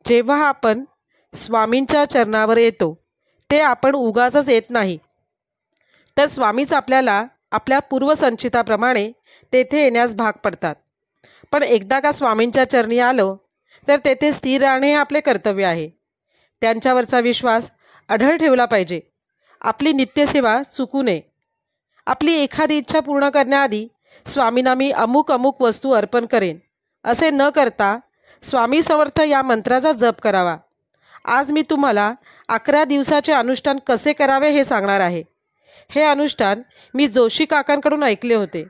जेव्हा आपण स्वामींच्या चरणावर येतो ते आपण उगाचच येत नाही, तर स्वामीच आपल्याला आपल्या पूर्वसंचिताप्रमाणे तेथे येण्यास भाग पडतात. पण एकदा का स्वामींच्या चरणी आलो तर तेथे स्थिर राहणे हे आपले कर्तव्य आहे. त्यांच्यावरचा विश्वास अढळ ठेवला पाहिजे. आपली नित्यसेवा चुकू नये. आपली एखादी इच्छा पूर्ण करण्याआधी स्वामींना मी अमुक अमुक वस्तू अर्पण करेन असे न करता स्वामी समर्थ या मंत्राचा जप करावा. आज मी तुम्हाला 11 दिवसाचे अनुष्ठान कसे करावे हे सांगणार आहे. हे अनुष्ठान मी जोशी काकांकडून ऐकले होते.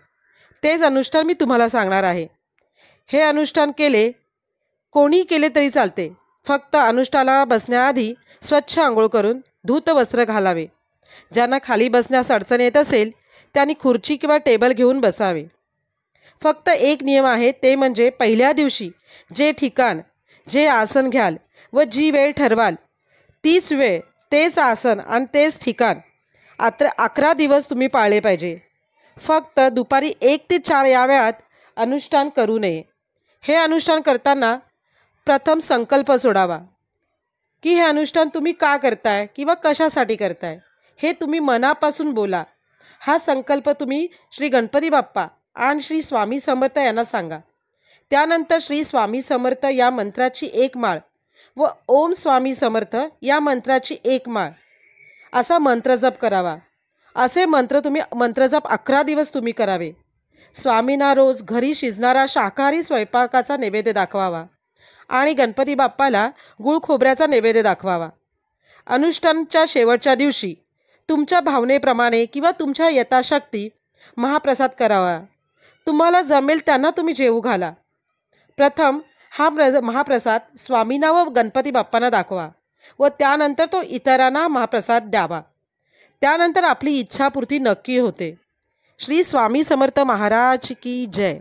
तेच अनुष्ठान मी तुम्हाला सांगणार आहे. हे अनुष्ठान कोणी केले तरी चालते. फक्त अनुष्ठानाला बसण्याआधी स्वच्छ आंघोळ करून धूत वस्त्र घालावे. ज्यांना खाली बसण्यास अडचण येत असेल त्यांनी खुर्ची किंवा टेबल घेऊन बसावे. फक्त एक नियम आहे, ते म्हणजे पहिल्या दिवशी जे ठिकाण, जे आसन घ्याल व जी वेळ ठरवाल तीच वेळ, तेच आसन आणि तेच ठिकाण 11 दिवस तुम्ही पाळले पाहिजे. फक्त दुपारी 1 ते 4 या वेळात अनुष्ठान करू नये. हे अनुष्ठान करताना प्रथम संकल्प सोडावा की हे अनुष्ठान तुम्ही का करताय किंवा कशासाठी करताय हे तुम्ही मनापासून बोला. हा संकल्प तुम्ही श्री गणपती बाप्पा आणि श्री स्वामी समर्थ यांना सांगा. त्यानंतर श्री स्वामी समर्थ या मंत्राची 1 माळ व ओम स्वामी समर्थ या मंत्राची 1 माळ असा मंत्रजप करावा. असे मंत्रजप 11 दिवस तुम्ही करावे. स्वामींना रोज घरी शिजणारा शाकाहारी स्वयंपाकाचा नैवेद्य दाखवावा आणि गणपती बाप्पाला गुळ खोबऱ्याचा नैवेद्य दाखवावा. अनुष्ठानच्या शेवटच्या दिवशी तुमच्या भावनेप्रमाणे किंवा तुमच्या यथाशक्ती महाप्रसाद करावा. तुम्हाला जमेल त्यांना तुम्ही जेवू घाला. प्रथम हा महाप्रसाद स्वामींना व गणपती बाप्पांना दाखवा व त्यानंतर तो इतरांना महाप्रसाद द्यावा. त्यानंतर आपली इच्छापूर्ती नक्की होते. श्री स्वामी समर्थ महाराज की जय.